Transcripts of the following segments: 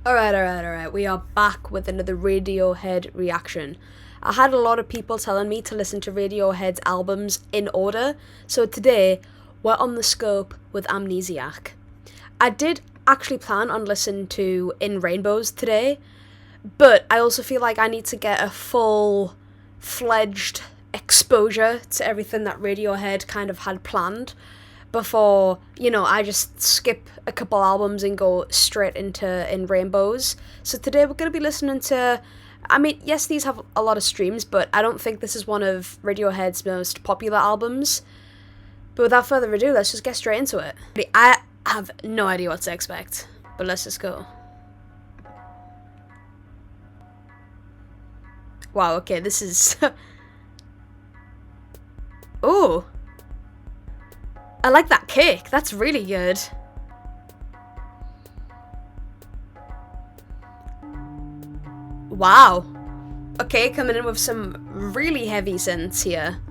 Alright, we are back with another Radiohead reaction. I had a lot of people telling me to listen to Radiohead's albums in order, so today we're on the scope with Amnesiac. I did actually plan on listening to In Rainbows today, but I also feel like I need to get a full-fledged exposure to everything that Radiohead kind of had planned before, I just skip a couple albums and go straight into In Rainbows. So today we're going to be listening to, yes, these have a lot of streams, but I don't think this is one of Radiohead's most popular albums. But without further ado, let's just get straight into it. I have no idea what to expect, but let's just go. Wow, okay, this is... Ooh! I like that kick, that's really good. Wow. Okay, coming in with some really heavy synths here.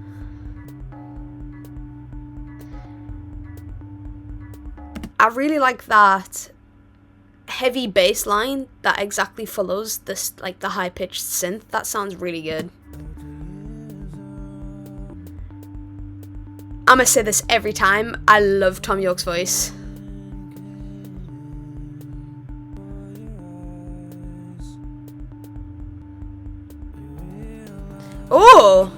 I really like that heavy bass line that exactly follows this, like, the high-pitched synth. That sounds really good. I'm gonna say this every time, I love Tom York's voice. Oh!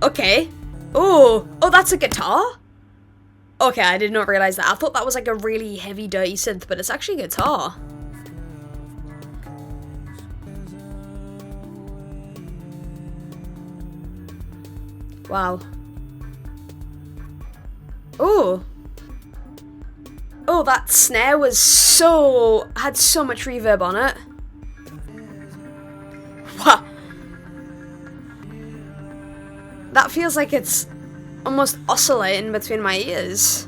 Okay. Oh, that's a guitar? Okay, I did not realize that. I thought that was like a really heavy, dirty synth, but it's actually a guitar. Wow. Oh. Oh, that snare was had so much reverb on it. Wow. That feels like it's almost oscillating between my ears.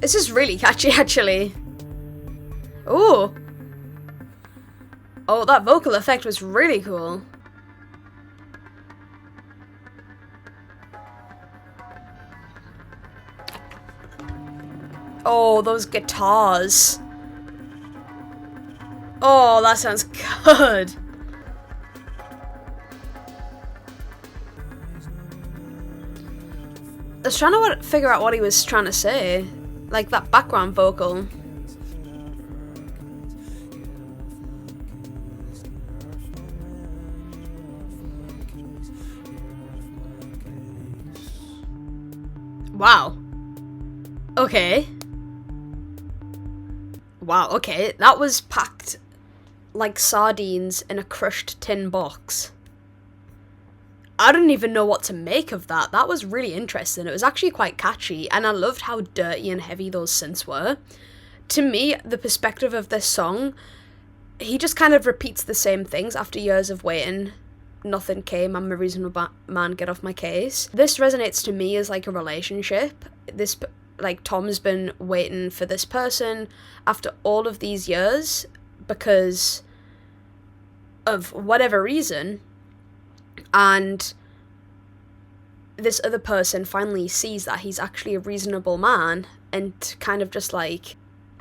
This is really catchy, actually. Ooh. Oh, that vocal effect was really cool. Oh, those guitars. Oh, that sounds good. I was trying to figure out what he was trying to say. Like that background vocal. Wow. Okay. Wow, okay. That was packed like sardines in a crushed tin box. I don't even know what to make of that. That was really interesting. It was actually quite catchy, and I loved how dirty and heavy those synths were. To me, the perspective of this song, he just kind of repeats the same things after years of waiting. Nothing came, I'm a reasonable man, get off my case. This resonates to me as like a relationship. Tom's been waiting for this person after all of these years because of whatever reason. And this other person finally sees that he's actually a reasonable man and kind of just like,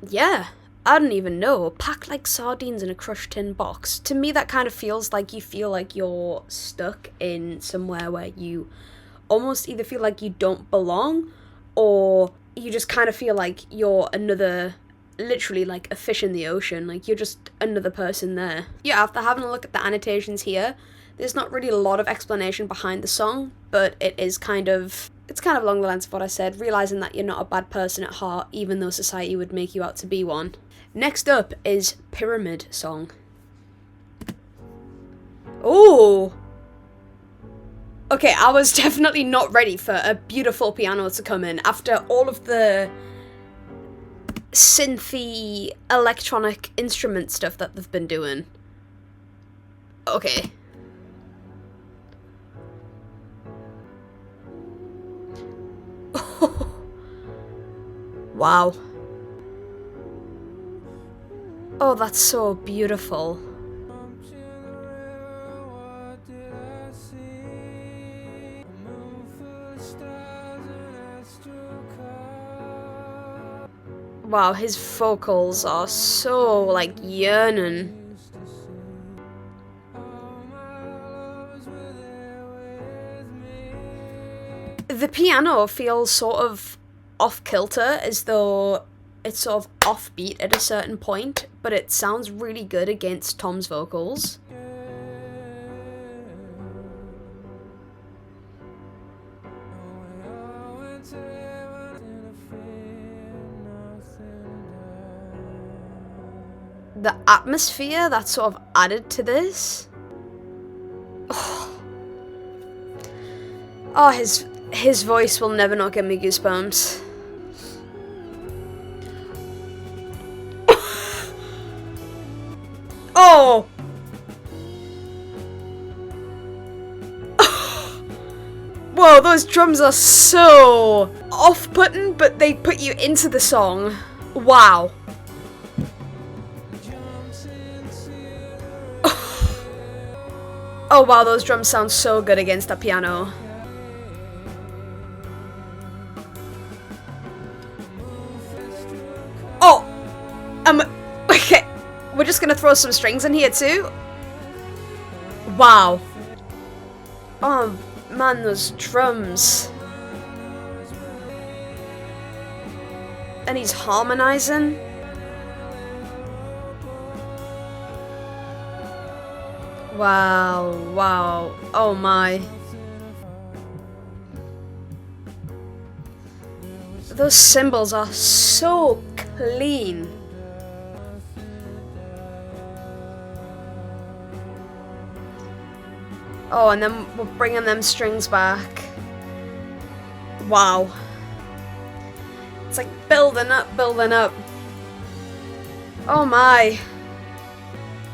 yeah, I don't even know, packed like sardines in a crushed tin box. To me, that kind of feels like you feel like you're stuck in somewhere where you almost either feel like you don't belong or you just kind of feel like you're another, literally like a fish in the ocean, like you're just another person there. Yeah, after having a look at the annotations here, there's not really a lot of explanation behind the song, but it's kind of along the lines of what I said, realizing that you're not a bad person at heart, even though society would make you out to be one. Next up is Pyramid Song. Oh! Okay, I was definitely not ready for a beautiful piano to come in after all of the synthy electronic instrument stuff that they've been doing. Okay. Wow. Oh, that's so beautiful. Wow, his vocals are so, like, yearning. The piano feels sort of off-kilter, as though it's sort of offbeat at a certain point, but it sounds really good against Tom's vocals. The atmosphere that's sort of added to this. Oh, his voice will never not give me goosebumps. Oh! Whoa, those drums are so off-putting, but they put you into the song. Wow. Oh wow, those drums sound so good against that piano. Oh! Okay, we're just gonna throw some strings in here too. Wow. Oh man, those drums. And he's harmonizing. Wow, wow, oh my. Those cymbals are so clean. Oh, and then we're bringing them strings back. Wow. It's like building up, building up. Oh my.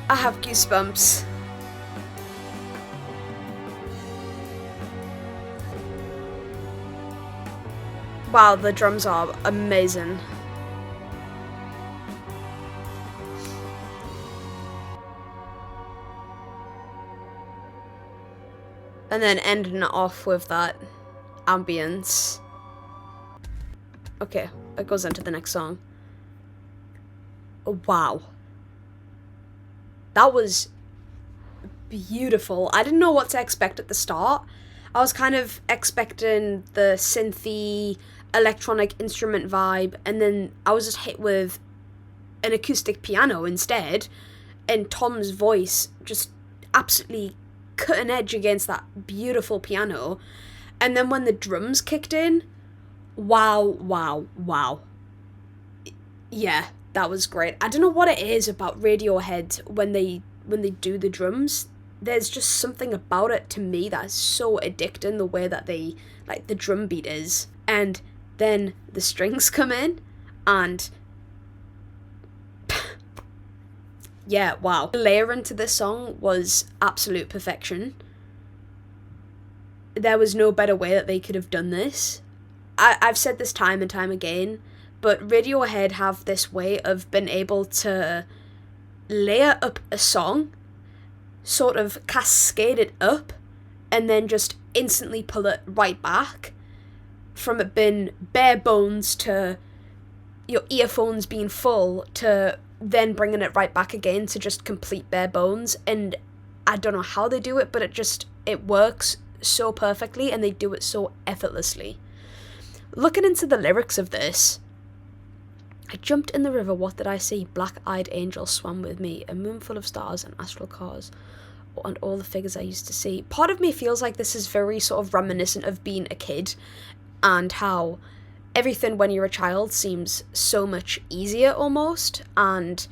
I have goosebumps. Wow, the drums are amazing. And then ending it off with that ambience. Okay, it goes into the next song. Oh, wow. That was beautiful. I didn't know what to expect at the start. I was kind of expecting the synthy, electronic instrument vibe, and then I was just hit with an acoustic piano instead, and Tom's voice just absolutely cutting edge against that beautiful piano. And then when the drums kicked in, wow, wow, wow. Yeah, that was great. I don't know what it is about Radiohead when they do the drums. There's just something about it to me that's so addicting, the way that they, like, the drum beat is. And then the strings come in, and yeah, wow. The layering to this song was absolute perfection. There was no better way that they could have done this. I've said this time and time again, but Radiohead have this way of being able to layer up a song, sort of cascade it up, and then just instantly pull it right back, from it being bare bones to your earphones being full to then bringing it right back again to just complete bare bones. And I don't know how they do it, but it works so perfectly, and they do it so effortlessly. Looking into the lyrics of this, I jumped in the river, what did I see? Black-eyed angels swam with me, a moon full of stars and astral cars, and all the figures I used to see. Part of me feels like this is very sort of reminiscent of being a kid, and how everything when you're a child seems so much easier almost, and,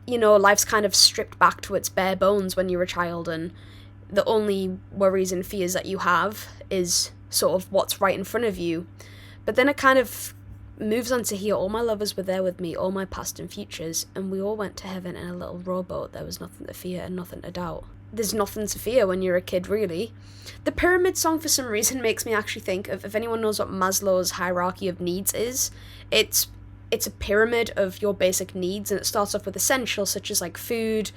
you know, life's kind of stripped back to its bare bones when you're a child, and the only worries and fears that you have is sort of what's right in front of you. But then it kind of moves on to here, all my lovers were there with me, all my past and futures, and we all went to heaven in a little rowboat. There was nothing to fear and nothing to doubt. There's nothing to fear when you're a kid, really. The pyramid song, for some reason, makes me actually think of, if anyone knows what Maslow's hierarchy of needs is, it's it's a pyramid of your basic needs, and it starts off with essentials such as like food,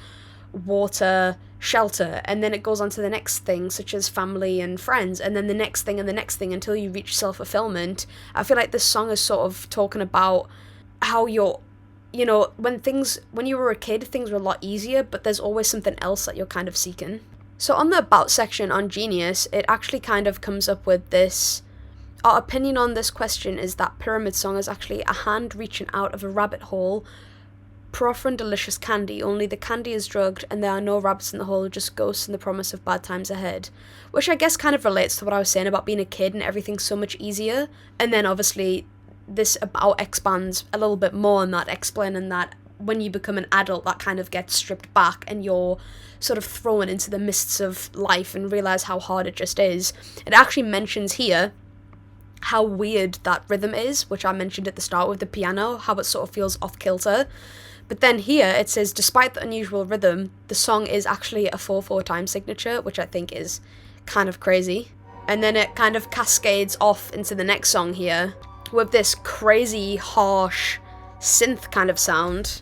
water, shelter, and then it goes on to the next thing such as family and friends, and then the next thing and the next thing until you reach self-fulfillment. I feel like this song is sort of talking about how when you were a kid, things were a lot easier, but there's always something else that you're kind of seeking. So on the About section on Genius, it actually kind of comes up with this. Our opinion on this question is that Pyramid Song is actually a hand reaching out of a rabbit hole, proffering delicious candy, only the candy is drugged and there are no rabbits in the hole, just ghosts and the promise of bad times ahead. Which I guess kind of relates to what I was saying about being a kid and everything's so much easier. And then obviously this About expands a little bit more on that, explaining that when you become an adult, that kind of gets stripped back and you're sort of thrown into the mists of life and realise how hard it just is. It actually mentions here how weird that rhythm is, which I mentioned at the start with the piano, how it sort of feels off kilter. But then here it says, despite the unusual rhythm, the song is actually a 4/4 time signature, which I think is kind of crazy. And then it kind of cascades off into the next song here with this crazy, harsh synth kind of sound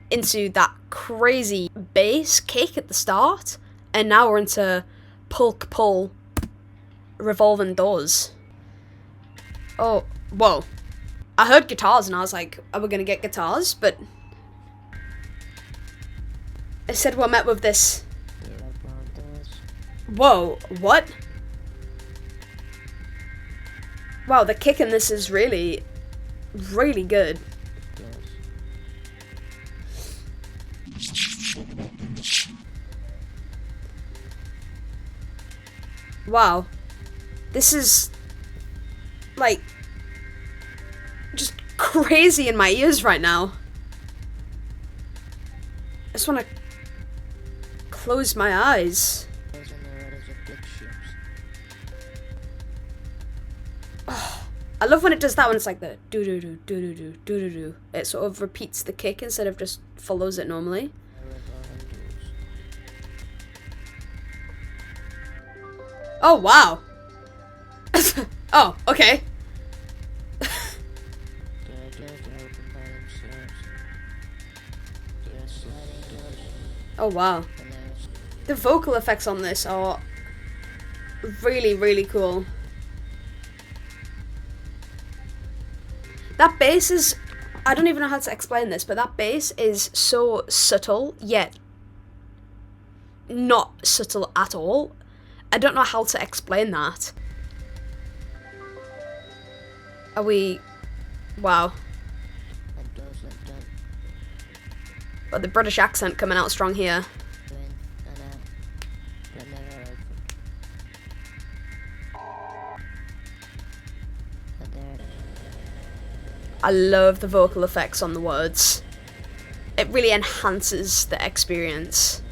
into that crazy bass kick at the start, and now we're into Pulk Pull Revolving Doors. Oh, whoa. I heard guitars and I was like, are we gonna get guitars? But instead we're met with this. Whoa, what? Wow, the kick in this is really, really good. Wow. This is, like, just crazy in my ears right now. I just want to close my eyes. Oh, I love when it does that when it's like the do-do-do, do-do-do, do-do-do. It sort of repeats the kick instead of just follows it normally. Oh, wow. Oh, okay. Oh, wow. The vocal effects on this are really, really cool. That bass is... I don't even know how to explain this, but that bass is so subtle, yet not subtle at all. I don't know how to explain that. Are we... Wow. But the British accent coming out strong here. I love the vocal effects on the words. It really enhances the experience.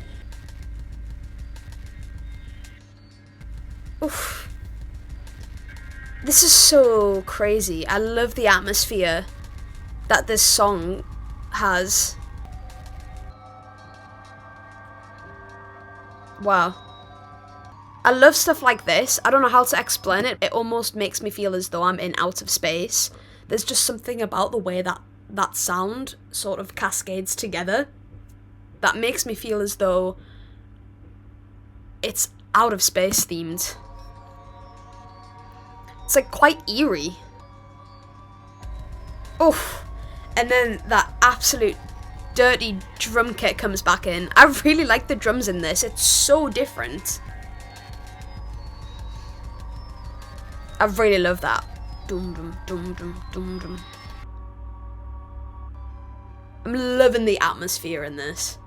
Oof. This is so crazy. I love the atmosphere that this song has. Wow. I love stuff like this. I don't know how to explain it. It almost makes me feel as though I'm in outer space. There's just something about the way that that sound sort of cascades together that makes me feel as though it's out of space themed. It's like quite eerie. Oof. And then that absolute dirty drum kit comes back in. I really like the drums in this. It's so different. I really love that. Dum dum dum dum dum dum. I'm loving the atmosphere in this.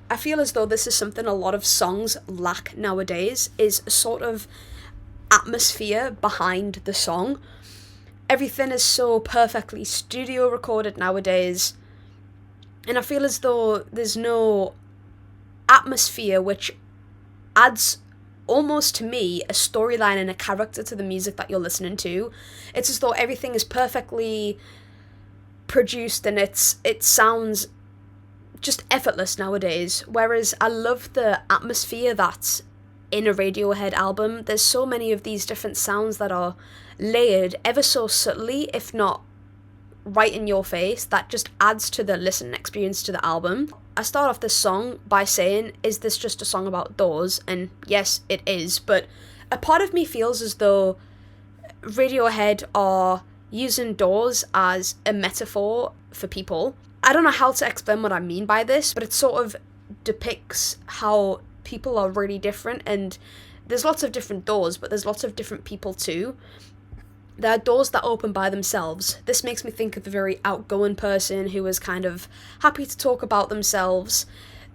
I feel as though this is something a lot of songs lack nowadays, is a sort of atmosphere behind the song. Everything is so perfectly studio recorded nowadays, and I feel as though there's no atmosphere which adds almost to me a storyline and a character to the music that you're listening to. It's as though everything is perfectly produced and it sounds just effortless nowadays, whereas I love the atmosphere that in a Radiohead album. There's so many of these different sounds that are layered ever so subtly, if not right in your face, that just adds to the listening experience to the album. I start off this song by saying, is this just a song about doors? And yes, it is, but a part of me feels as though Radiohead are using doors as a metaphor for people. I don't know how to explain what I mean by this, but it sort of depicts how people are really different, and there's lots of different doors, but there's lots of different people too. There are doors that open by themselves. This makes me think of a very outgoing person who is kind of happy to talk about themselves.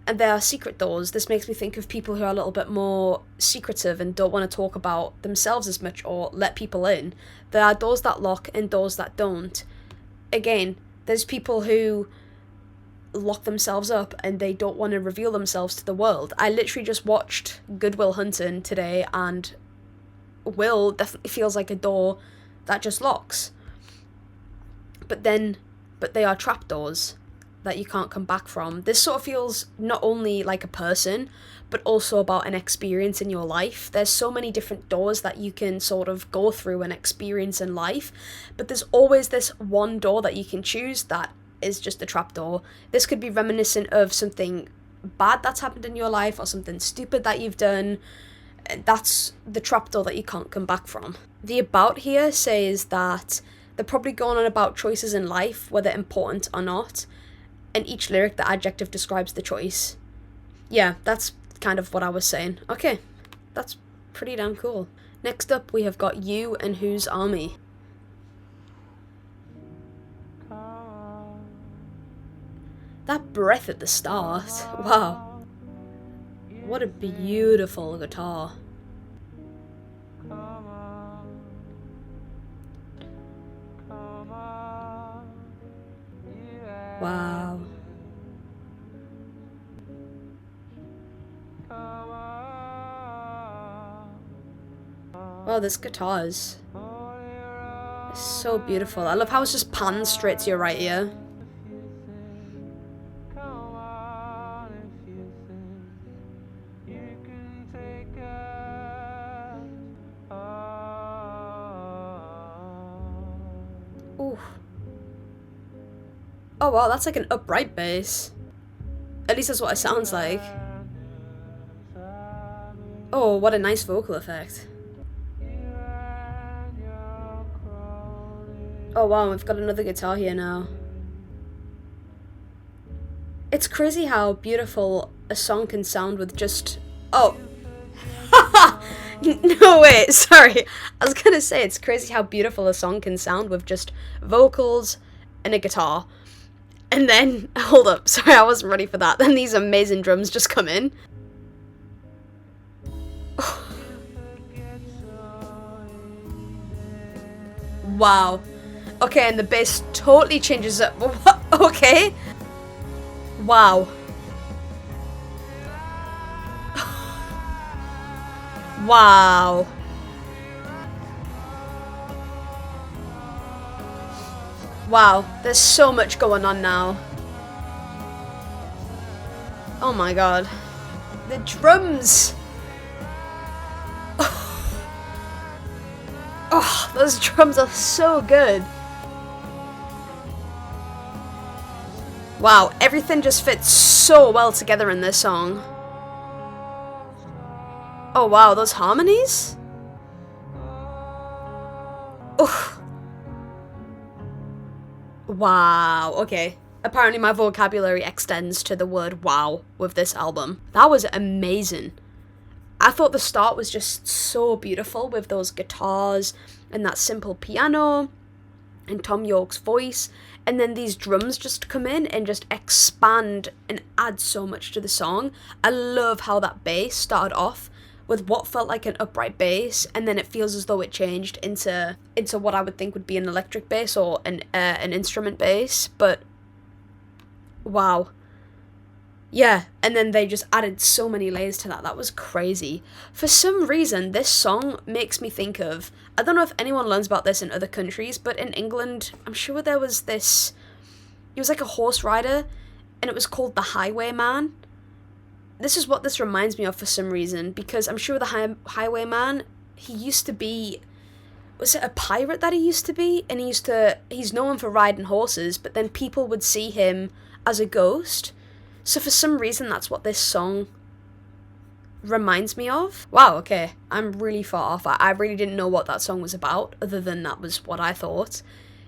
And there are secret doors. This makes me think of people who are a little bit more secretive and don't want to talk about themselves as much or let people in. There are doors that lock and doors that don't. Again, there's people who lock themselves up and they don't want to reveal themselves to the world. I literally just watched Good Will Hunting today, and Will definitely feels like a door that just locks. But they are trapdoors that you can't come back from. This sort of feels not only like a person, but also about an experience in your life. There's so many different doors that you can sort of go through and experience in life, but there's always this one door that you can choose that is just a trapdoor. This could be reminiscent of something bad that's happened in your life or something stupid that you've done. That's the trapdoor that you can't come back from. The about here says that they're probably going on about choices in life, whether important or not, and each lyric, the adjective describes the choice. Yeah, that's kind of what I was saying. Okay, that's pretty damn cool. Next up, we have got You and Whose Army. That breath at the start, wow. What a beautiful guitar. Wow. Wow, this guitar is so beautiful. I love how it's just panned straight to your right ear. Ooh. Oh wow, that's like an upright bass. At least that's what it sounds like. Oh, what a nice vocal effect. Oh wow, we've got another guitar here now. It's crazy how beautiful a song can sound with just... Oh. No, wait, sorry. I was gonna say, it's crazy how beautiful a song can sound with just vocals and a guitar. And then, hold up, sorry, I wasn't ready for that. Then these amazing drums just come in. Wow. Okay, and the bass totally changes up. Okay. Wow. Wow. Wow, there's so much going on now. Oh my god. The drums! Oh, those drums are so good. Wow, everything just fits so well together in this song. Oh wow, those harmonies? Oh. Wow, okay. Apparently my vocabulary extends to the word wow with this album. That was amazing. I thought the start was just so beautiful with those guitars and that simple piano and Tom York's voice, and then these drums just come in and just expand and add so much to the song. I love how that bass started off with what felt like an upright bass, and then it feels as though it changed into what I would think would be an electric bass or an instrument bass, but wow. Yeah, and then they just added so many layers to that. That was crazy. For some reason, this song makes me think of... I don't know if anyone learns about this in other countries, but in England, I'm sure there was this... It was like a horse rider, and it was called the Highwayman. this is what this reminds me of for some reason, because I'm sure the Highwayman, he used to be, was it a pirate that he used to be? And he's known for riding horses, but then people would see him as a ghost. So for some reason, that's what this song reminds me of. Wow, okay, I'm really far off. I really didn't know what that song was about, other than that was what I thought.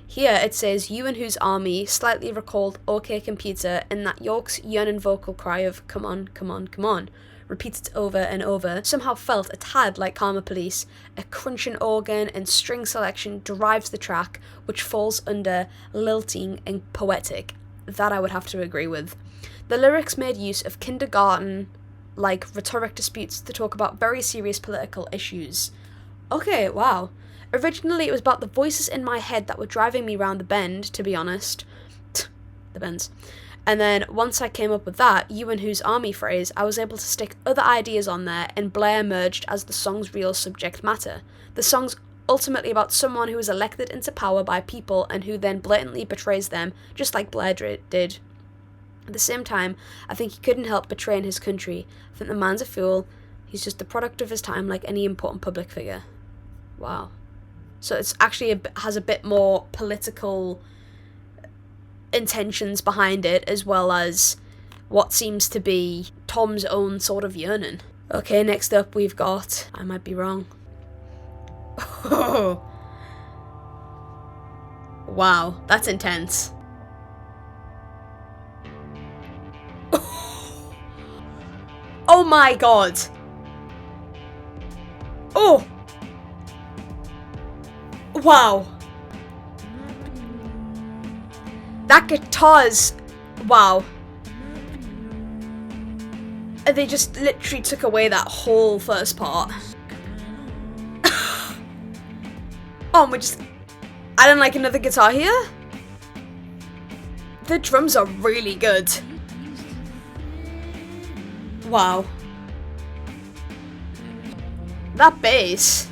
Here it says, "You and whose army slightly recalled OK Computer, and that York's yearning vocal cry of 'come on, come on, come on,' repeated over and over, somehow felt a tad like Karma Police. A crunching organ and string selection drives the track, which falls under lilting and poetic." That I would have to agree with. The lyrics made use of kindergarten-like rhetoric disputes to talk about very serious political issues. Okay, wow. Originally, it was about the voices in my head that were driving me round the bend, to be honest. The bends. And then, once I came up with that "you and whose army" phrase, I was able to stick other ideas on there, and Blair emerged as the song's real subject matter. The song's ultimately about someone who is elected into power by people and who then blatantly betrays them, just like Blair did. At the same time, I think he couldn't help betraying his country. I think the man's a fool. He's just the product of his time, like any important public figure. Wow. So it's actually has a bit more political intentions behind it, as well as what seems to be Tom's own sort of yearning. Okay, next up we've got, I might be wrong. Oh. Wow, that's intense. Oh my god. Oh. Wow. That guitar's... wow. They just literally took away that whole first part. Oh, and we're just adding like another guitar here? The drums are really good. Wow. That bass.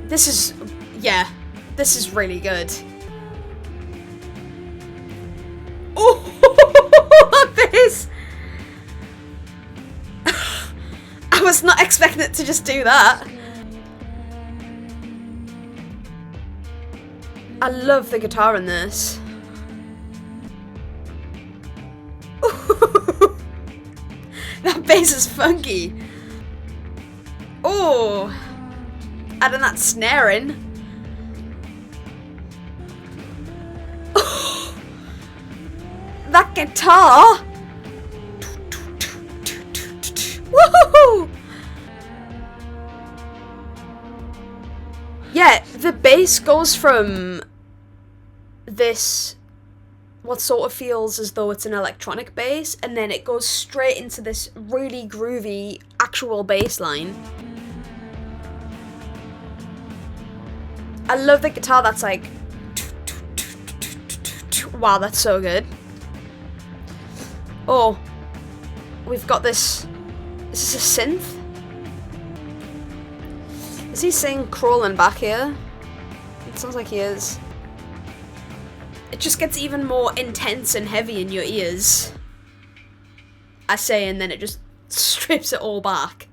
This is, yeah, this is really good. Oh, that bass! I was not expecting it to just do that. I love the guitar in this. That bass is funky. Oh, adding that snare in. Oh, that guitar. Woohoo! Yeah, the bass goes from this, what sort of feels as though it's an electronic bass, and then it goes straight into this really groovy actual bass line. I love the guitar that's like... wow, that's so good. Oh, we've got this... is this a synth? Is he saying crawling back here? It sounds like he is. It just gets even more intense and heavy in your ears. I say, and then it just strips it all back.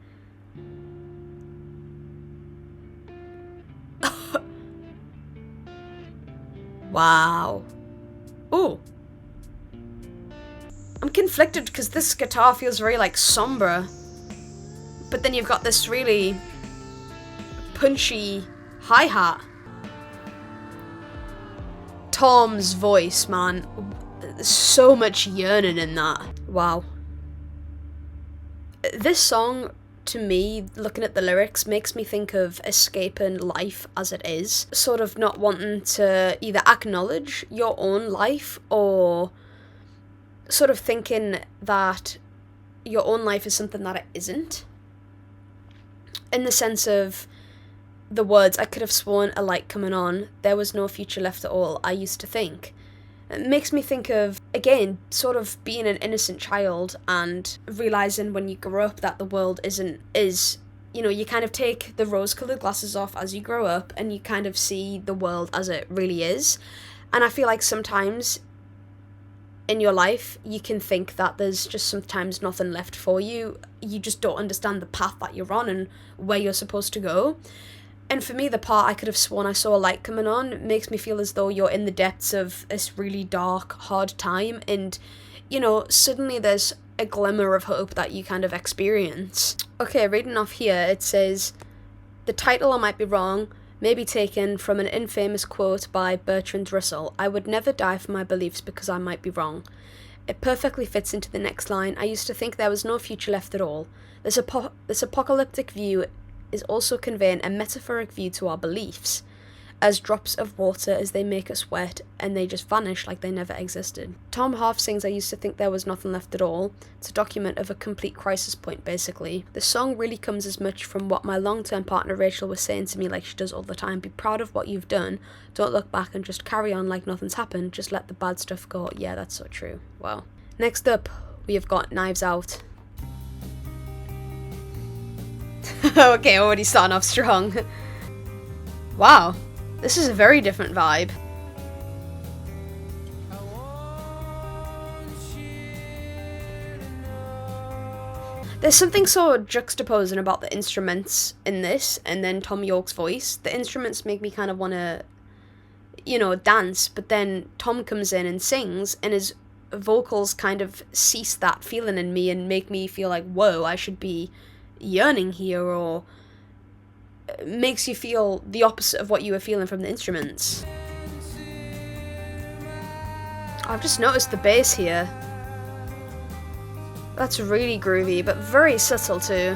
Wow. Ooh. I'm conflicted because this guitar feels very like somber. But then you've got this really punchy hi-hat. Tom's voice, man. There's so much yearning in that. Wow. This song, to me, looking at the lyrics, makes me think of escaping life as it is. Sort of not wanting to either acknowledge your own life or sort of thinking that your own life is something that it isn't. In the sense of the words, "I could have sworn a light coming on, there was no future left at all, I used to think." It makes me think of, again, sort of being an innocent child and realising when you grow up that the world is, you know, you kind of take the rose-coloured glasses off as you grow up and you kind of see the world as it really is. And I feel like sometimes in your life, you can think that there's just sometimes nothing left for you. You just don't understand the path that you're on and where you're supposed to go. And for me, the part I could have sworn I saw a light coming on makes me feel as though you're in the depths of this really dark, hard time, and, you know, suddenly there's a glimmer of hope that you kind of experience. Okay, reading off here, it says, the title, I might be wrong, may be taken from an infamous quote by Bertrand Russell, I would never die for my beliefs because I might be wrong. It perfectly fits into the next line, I used to think there was no future left at all. This apocalyptic view is also conveying a metaphoric view to our beliefs, as drops of water as they make us wet and they just vanish like they never existed. Tom half sings I used to think there was nothing left at all. It's a document of a complete crisis point, basically. The song really comes as much from what my long-term partner Rachel was saying to me like she does all the time. Be proud of what you've done. Don't look back and just carry on like nothing's happened. Just let the bad stuff go. Yeah, that's so true. Wow. Next up, we have got Knives Out. Okay, already starting off strong. Wow, this is a very different vibe. There's something so juxtaposing about the instruments in this and then Tom York's voice. The instruments make me kind of want to, you know, dance, but then Tom comes in and sings and his vocals kind of cease that feeling in me and make me feel like, whoa, I should be yearning here, or makes you feel the opposite of what you were feeling from the instruments. I've just noticed the bass here. That's really groovy, but very subtle too.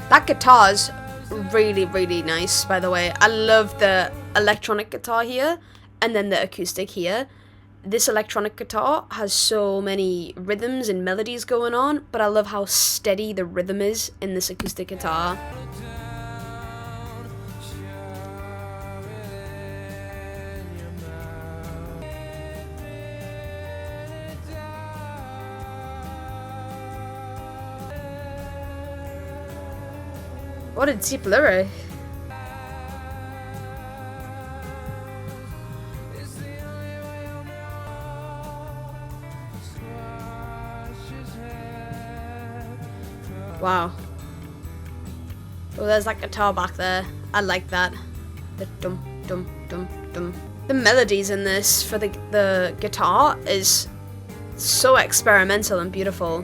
That guitar's really, really nice, by the way. I love the electronic guitar here, and then the acoustic here. This electronic guitar has so many rhythms and melodies going on, but I love how steady the rhythm is in this acoustic guitar. What a deep lyric. Wow. Oh, there's that guitar back there. I like that. The dum dum dum dum. The melodies in this for the guitar is so experimental and beautiful.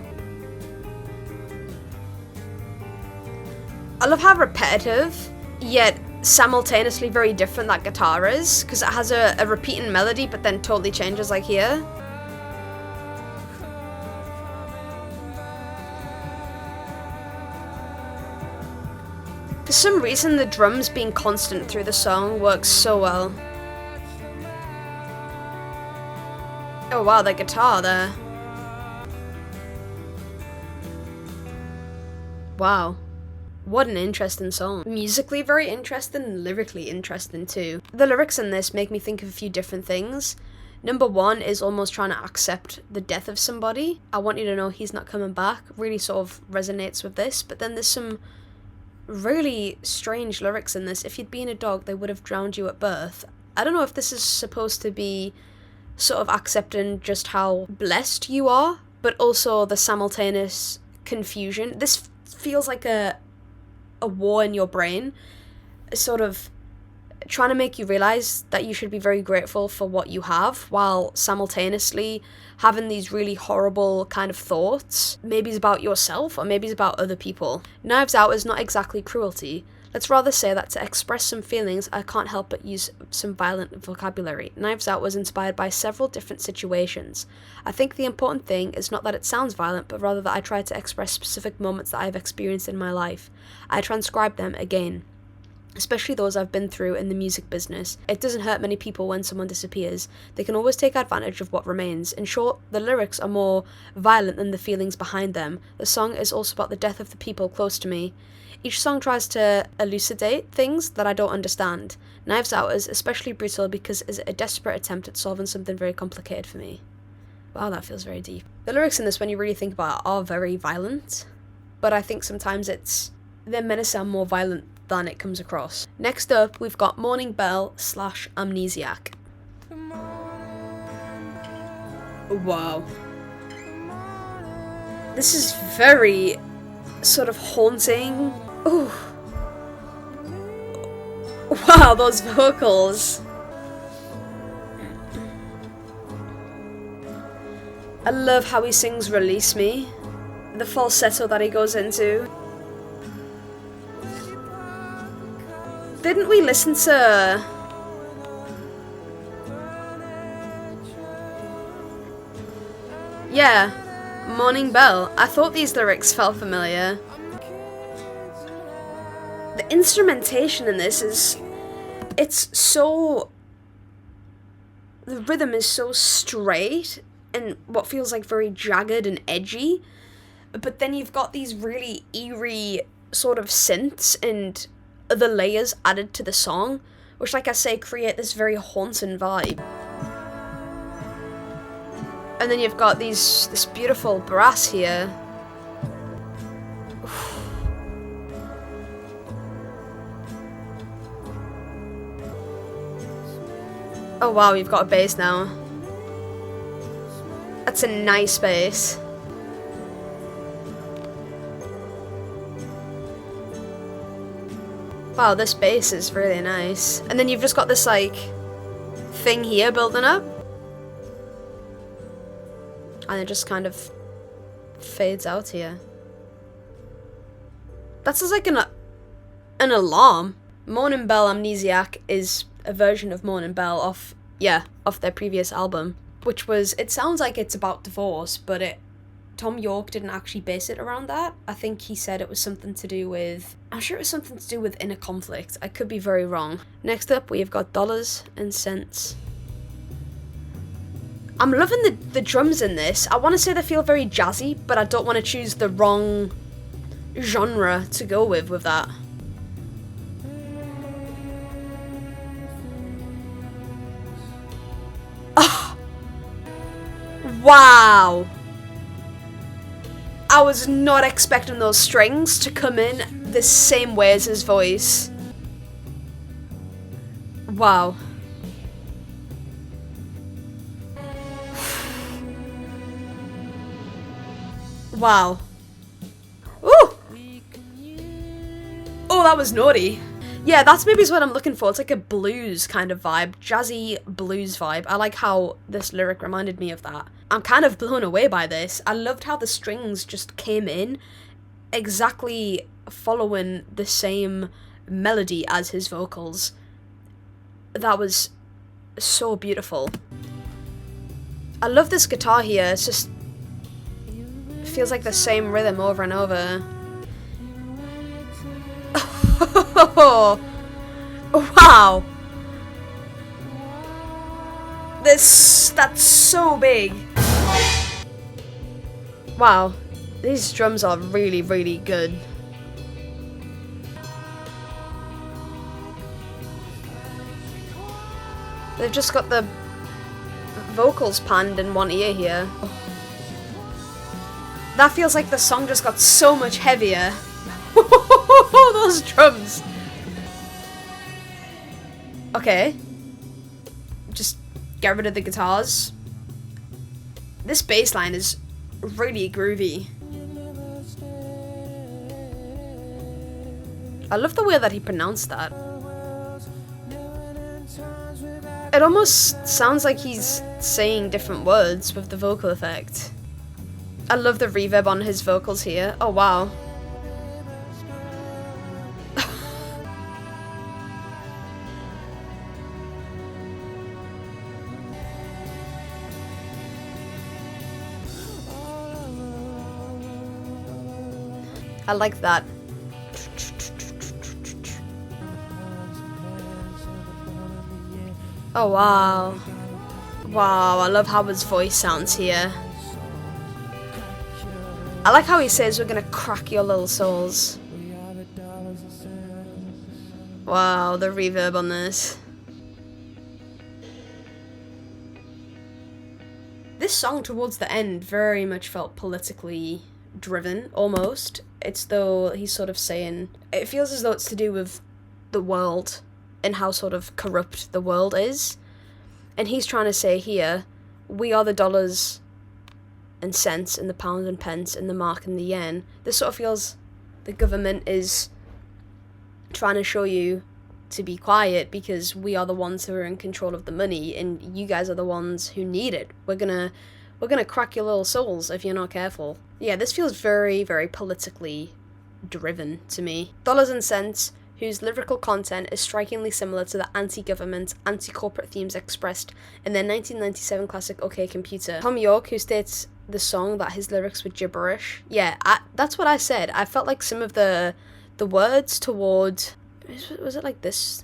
I love how repetitive, yet simultaneously very different that guitar is, because it has a repeating melody but then totally changes like here. For some reason, the drums being constant through the song works so well. Oh wow, the guitar there. Wow. What an interesting song. Musically very interesting, and lyrically interesting too. The lyrics in this make me think of a few different things. Number one is almost trying to accept the death of somebody. I want you to know he's not coming back. Really sort of resonates with this. But then there's some really strange lyrics in this. If you'd been a dog, they would have drowned you at birth. I don't know if this is supposed to be sort of accepting just how blessed you are, but also the simultaneous confusion. This feels like a war in your brain, sort of trying to make you realize that you should be very grateful for what you have, while simultaneously having these really horrible kind of thoughts. Maybe it's about yourself, or maybe it's about other people. Knives Out is not exactly cruelty. Let's rather say that to express some feelings, I can't help but use some violent vocabulary. Knives Out was inspired by several different situations. I think the important thing is not that it sounds violent, but rather that I try to express specific moments that I have experienced in my life. I transcribe them again, especially those I've been through in the music business. It doesn't hurt many people when someone disappears. They can always take advantage of what remains. In short, the lyrics are more violent than the feelings behind them. The song is also about the death of the people close to me. Each song tries to elucidate things that I don't understand. Knives Out is especially brutal because it's a desperate attempt at solving something very complicated for me. Wow, that feels very deep. The lyrics in this, when you really think about it, are very violent, but I think sometimes they're meant to sound more violent than it comes across. Next up, we've got Morning Bell / Amnesiac. Wow. This is very sort of haunting. Ooh. Wow, those vocals. I love how he sings Release Me. The falsetto that he goes into. Didn't we listen to... Yeah, Morning Bell. I thought these lyrics felt familiar. The instrumentation in this is... It's so... The rhythm is so straight and what feels like very jagged and edgy. But then you've got these really eerie sort of synths and other layers added to the song, which, like I say, create this very haunting vibe. And then you've got this beautiful brass here. Oh wow, you've got a bass now. That's a nice bass. Wow, this bass is really nice. And then you've just got this, like, thing here building up. And it just kind of fades out here. That's just like an alarm. Morning Bell Amnesiac is a version of Morning Bell off their previous album. Which was, it sounds like it's about divorce, but Tom York didn't actually base it around that. I think he said it was something to do with... I'm sure it was something to do with inner conflict. I could be very wrong. Next up, we've got Dollars and Cents. I'm loving the drums in this. I want to say they feel very jazzy, but I don't want to choose the wrong genre to go with that. Oh! Wow! I was not expecting those strings to come in the same way as his voice. Wow. Wow. Ooh! Oh, that was naughty. Yeah, that's maybe what I'm looking for. It's like a blues kind of vibe. Jazzy blues vibe. I like how this lyric reminded me of that. I'm kind of blown away by this. I loved how the strings just came in exactly following the same melody as his vocals. That was so beautiful. I love this guitar here. It's just... It feels like the same rhythm over and over. Wow! That's so big. Wow, these drums are really, really good. They've just got the vocals panned in one ear here. That feels like the song just got so much heavier. Those drums. Okay. Just get rid of the guitars. This bass line is really groovy. I love the way that he pronounced that. It almost sounds like he's saying different words with the vocal effect. I love the reverb on his vocals here. Oh wow. I like that. Oh wow. Wow, I love how his voice sounds here. I like how he says we're gonna crack your little souls. Wow, the reverb on this. This song towards the end very much felt politically driven, almost. It's though he's sort of saying, it feels as though it's to do with the world and how sort of corrupt the world is. And he's trying to say here, we are the dollars and cents and the pounds and pence and the mark and the yen. This sort of feels the government is trying to show you to be quiet because we are the ones who are in control of the money and you guys are the ones who need it. We're gonna crack your little souls if you're not careful. Yeah, this feels very, very politically driven to me. Dollars and Cents, whose lyrical content is strikingly similar to the anti-government, anti-corporate themes expressed in their 1997 classic OK Computer. Tom York, who states the song that his lyrics were gibberish. Yeah, that's what I said. I felt like some of the words toward... Was it like this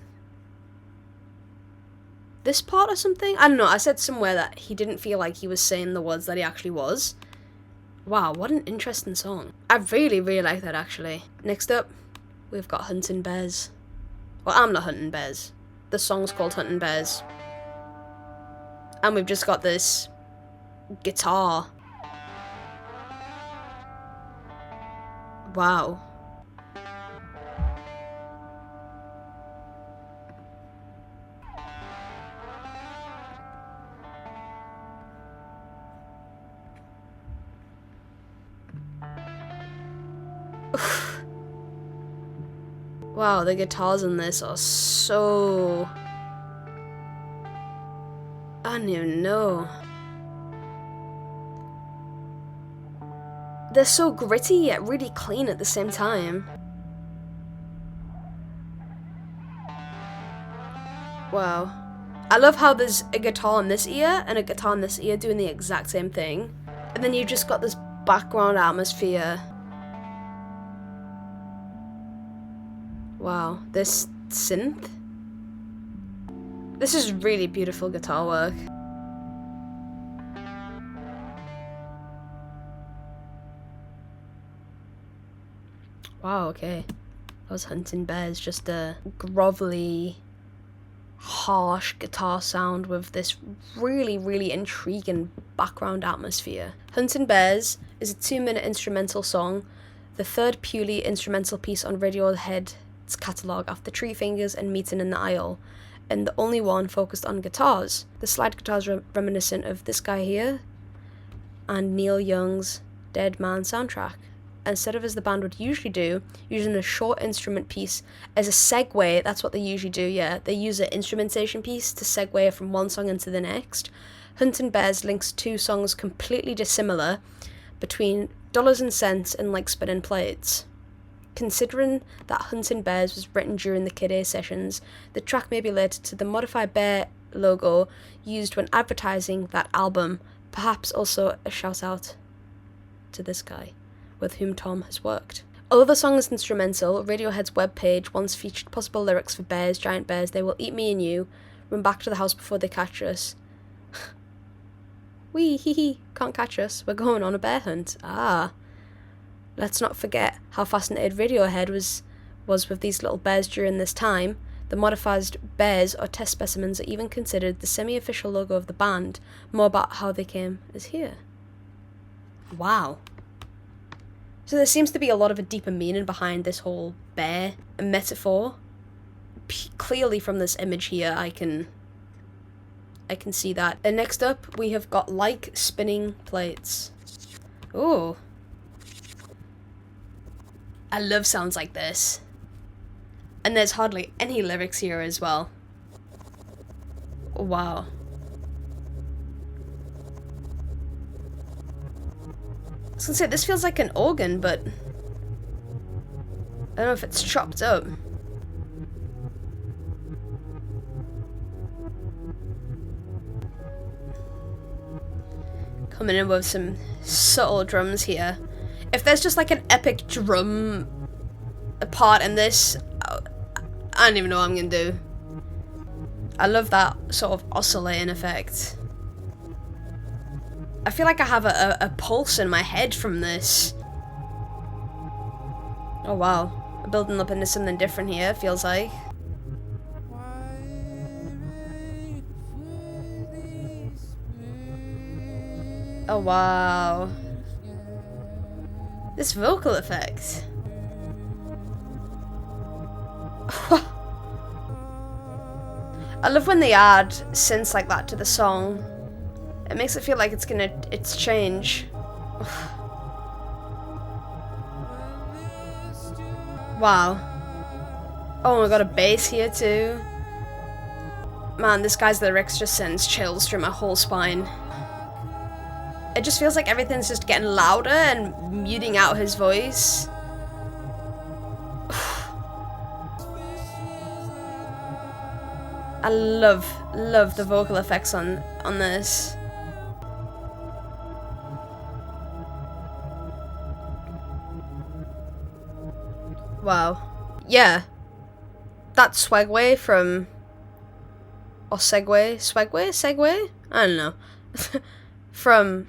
part or something? I don't know. I said somewhere that he didn't feel like he was saying the words that he actually was. Wow, what an interesting song. I really, really like that, actually. Next up, we've got Hunting Bears. Well, I'm not hunting bears. The song's called Hunting Bears. And we've just got this guitar. Wow. Wow, the guitars in this are so... I don't even know. They're so gritty yet really clean at the same time. Wow. I love how there's a guitar in this ear and a guitar in this ear doing the exact same thing. And then you've just got this background atmosphere. Wow, this synth? This is really beautiful guitar work. Wow, okay. That was Hunting Bears, just a grovelly, harsh guitar sound with this really, really intriguing background atmosphere. Hunting Bears is a 2-minute instrumental song, the third purely instrumental piece on Radiohead's catalogue after Tree Fingers and Meeting in the Aisle, and the only one focused on guitars. The slide guitars reminiscent of this guy here and Neil Young's Dead Man soundtrack. Instead of, as the band would usually do, using a short instrument piece as a segue, that's what they usually do, yeah. They use an instrumentation piece to segue from one song into the next. Hunting Bears links two songs completely dissimilar between Dollars and Cents and Like Spinning Plates. Considering that Hunting Bears was written during the Kid A sessions, the track may be related to the modified bear logo used when advertising that album, perhaps also a shout out to this guy, with whom Tom has worked. Although the song is instrumental, Radiohead's webpage once featured possible lyrics for bears, giant bears, they will eat me and you, run back to the house before they catch us. Wee hee hee, can't catch us, we're going on a bear hunt. Ah. Let's not forget how fascinated Radiohead was with these little bears during this time. The modified bears or test specimens are even considered the semi-official logo of the band. More about how they came is here. Wow. So there seems to be a lot of a deeper meaning behind this whole bear metaphor. Clearly from this image here, I can see that. And next up, we have got Like Spinning Plates. Ooh. I love sounds like this. And there's hardly any lyrics here as well. Wow. I was gonna say, this feels like an organ, but I don't know if it's chopped up. Coming in with some subtle drums here. If there's just like an epic drum part in this, I don't even know what I'm gonna do. I love that sort of oscillating effect. I feel like I have a pulse in my head from this. Oh wow, I'm building up into something different here, feels like. Oh wow. This vocal effect. I love when they add synths like that to the song. It makes it feel like it's change. Wow. Oh my god, a bass here too. Man, this guy's lyrics just sends chills through my whole spine. It just feels like everything's just getting louder and muting out his voice. I love the vocal effects on this. Wow. Yeah. That Swagway from... Or Segway? I don't know. From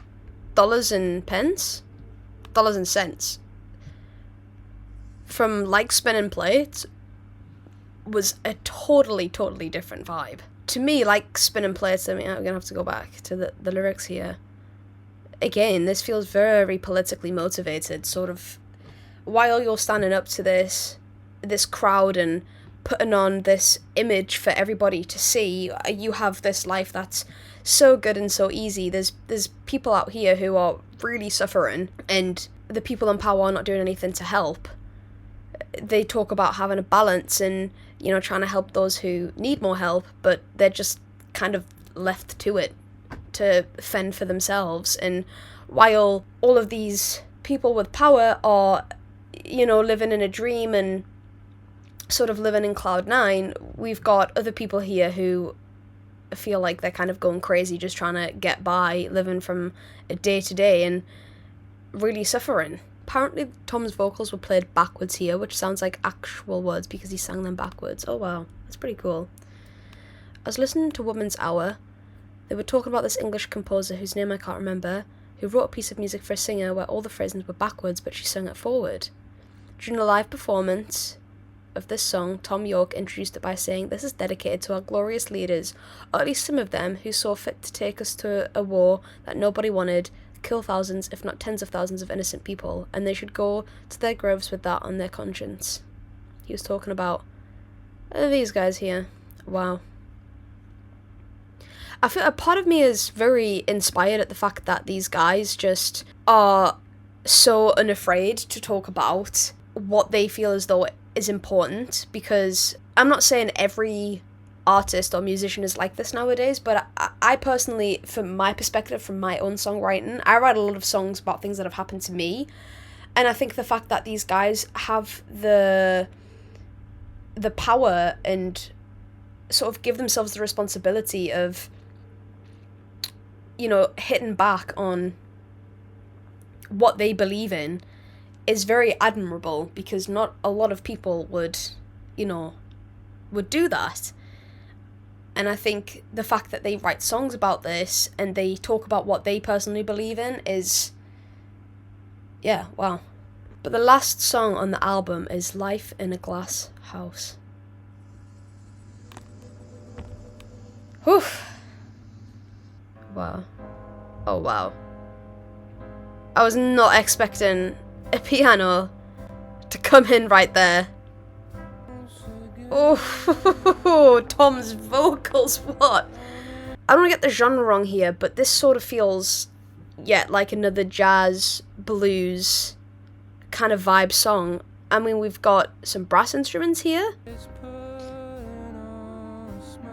Dollars and Pence? Dollars and Cents. From Like Spinning Plates was a totally different vibe. To me, Like Spinning Plates, I mean, I'm gonna have to go back to the lyrics here. Again, this feels very politically motivated, sort of, while you're standing up to this crowd and putting on this image for everybody to see, you have this life that's so good and so easy. There's people out here who are really suffering, and the people in power are not doing anything to help. They talk about having a balance and, you know, trying to help those who need more help, but they're just kind of left to it, to fend for themselves. And while all of these people with power are, you know, living in a dream and sort of living in cloud nine, we've got other people here who feel like they're kind of going crazy, just trying to get by, living from day to day and really suffering. Apparently Tom's vocals were played backwards here, which sounds like actual words because he sang them backwards. Oh wow, that's pretty cool. I was listening to Woman's Hour. They were talking about this English composer whose name I can't remember, who wrote a piece of music for a singer where all the phrasings were backwards but she sung it forward. During a live performance of this song, Tom York introduced it by saying, "This is dedicated to our glorious leaders, or at least some of them, who saw fit to take us to a war that nobody wanted, kill thousands, if not tens of thousands of innocent people, and they should go to their graves with that on their conscience." He was talking about these guys here. Wow. I feel a part of me is very inspired at the fact that these guys just are so unafraid to talk about what they feel as though is important, because I'm not saying every artist or musician is like this nowadays, but I personally, from my perspective, from my own songwriting, I write a lot of songs about things that have happened to me, and I think the fact that these guys have the power and sort of give themselves the responsibility of, you know, hitting back on what they believe in is very admirable, because not a lot of people would, you know, would do that. And I think the fact that they write songs about this and they talk about what they personally believe in is, yeah, wow. But the last song on the album is Life in a Glass House. Whew. Wow. Oh, wow. I was not expecting a piano to come in right there. Oh, Tom's vocals, what? I don't want to get the genre wrong here, but this sort of feels, yeah, like another jazz, blues kind of vibe song. I mean, we've got some brass instruments here.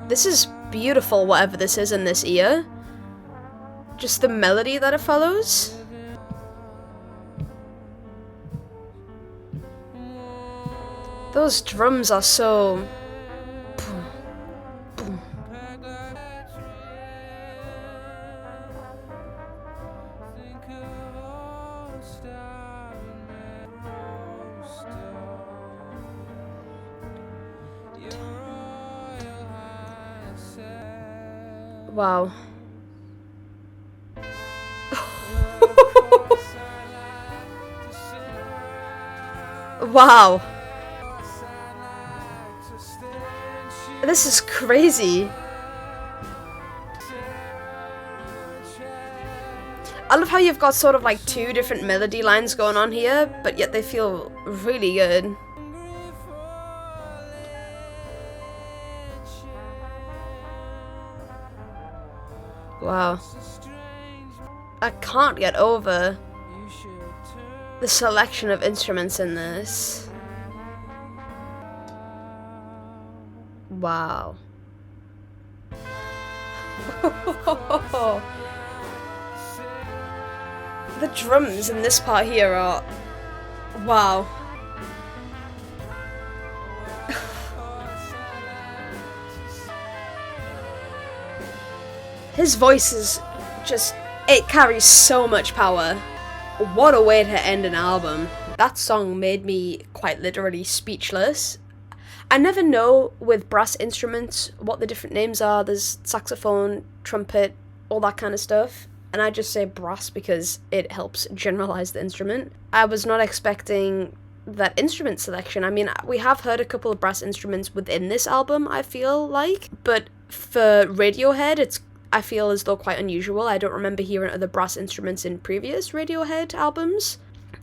This is beautiful, whatever this is in this ear. Just the melody that it follows. Those drums are so... boom, boom. Wow. Wow. This is crazy. I love how you've got sort of like two different melody lines going on here, but yet they feel really good. Wow. I can't get over The selection of instruments in this. Wow. The drums in this part here are... wow. His voice is just... it carries so much power. What a way to end an album. That song made me quite literally speechless. I never know with brass instruments what the different names are. There's saxophone, trumpet, all that kind of stuff. And I just say brass because it helps generalize the instrument. I was not expecting that instrument selection. I mean, we have heard a couple of brass instruments within this album, I feel like. But for Radiohead, I feel as though quite unusual. I don't remember hearing other brass instruments in previous Radiohead albums.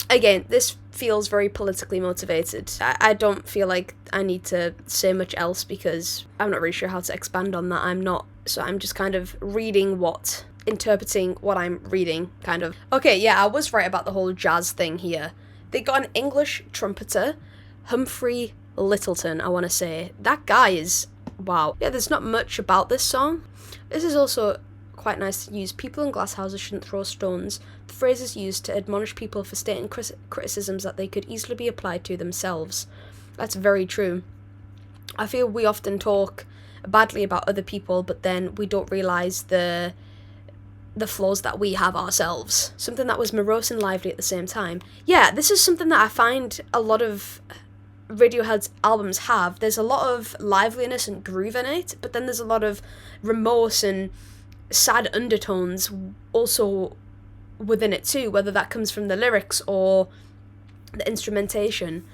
Again, this feels very politically motivated. I don't feel like I need to say much else because I'm not really sure how to expand on that. I'm not. So I'm just kind of interpreting what I'm reading, kind of. Okay, yeah, I was right about the whole jazz thing here. They got an English trumpeter, Humphrey Littleton, I want to say. That guy is... wow. Yeah, there's not much about this song. This is also quite nice to use. People in Glasshouses shouldn't throw stones. The phrase is used to admonish people for stating criticisms that they could easily be applied to themselves. That's very true. I feel we often talk badly about other people, but then we don't realise the flaws that we have ourselves. Something that was morose and lively at the same time. Yeah, this is something that I find a lot of Radiohead's albums have. There's a lot of liveliness and groove in it, but then there's a lot of remorse and sad undertones also within it too, whether that comes from the lyrics or the instrumentation.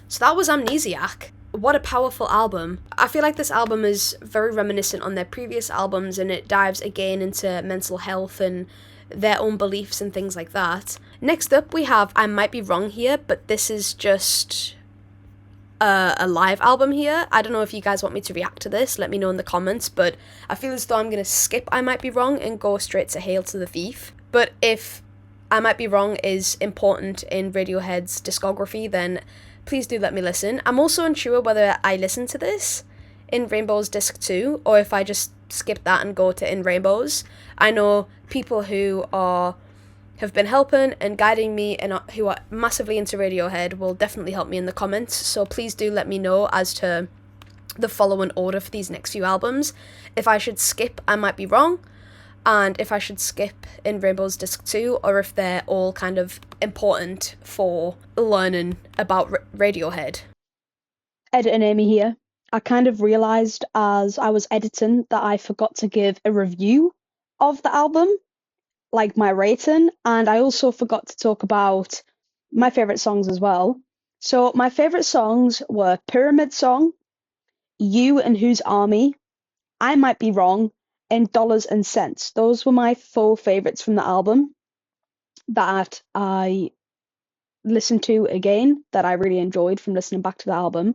So that was Amnesiac. What a powerful album. I feel like this album is very reminiscent on their previous albums, and it dives again into mental health and their own beliefs and things like that. Next up we have, I might be wrong here, but this is just a live album here. I don't know if you guys want me to react to this, let me know in the comments, but I feel as though I'm going to skip I Might Be Wrong and go straight to Hail to the Thief. But if I Might Be Wrong is important in Radiohead's discography, then please do let me listen. I'm also unsure whether I listen to this in Rainbow's Disc 2, or if I just skip that and go to In Rainbows. I know people who have been helping and guiding me and who are massively into Radiohead will definitely help me in the comments, so please do let me know as to the following order for these next few albums. If I should skip I Might Be Wrong, and if I should skip In Rainbow's Disc 2, or if they're all kind of important for learning about Radiohead. Editing Amy here. I kind of realised as I was editing that I forgot to give a review of the album, like my rating, and I also forgot to talk about my favourite songs as well. So my favourite songs were Pyramid Song, You and Whose Army, I Might Be Wrong, and Dollars and Cents. Those were my 4 favourites from the album that I listened to again, that I really enjoyed from listening back to the album.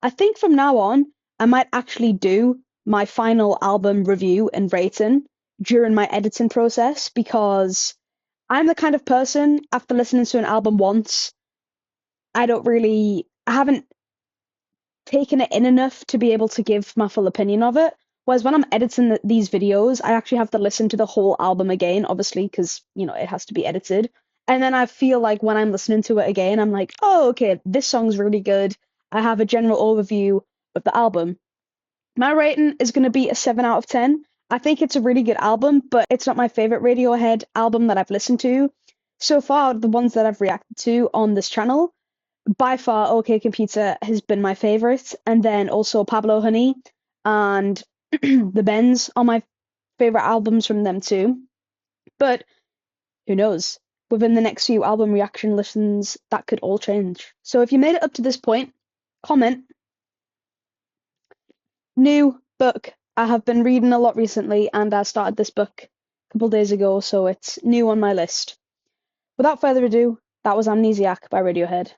I think from now on, I might actually do my final album review and rating during my editing process, because I'm the kind of person, after listening to an album once, I haven't taken it in enough to be able to give my full opinion of it. Whereas when I'm editing these videos, I actually have to listen to the whole album again, obviously, because, it has to be edited. And then I feel like when I'm listening to it again, I'm like, oh, okay, this song's really good. I have a general overview of the album. My rating is going to be a 7 out of 10. I think it's a really good album, but it's not my favorite Radiohead album that I've listened to. So far, the ones that I've reacted to on this channel, by far, OK Computer has been my favorite. And then also Pablo Honey and The Bends are my favorite albums from them too. But who knows? Within the next few album reaction listens, that could all change. So if you made it up to this point, comment. New book. I have been reading a lot recently, and I started this book a couple days ago, so it's new on my list. Without further ado, that was Amnesiac by Radiohead.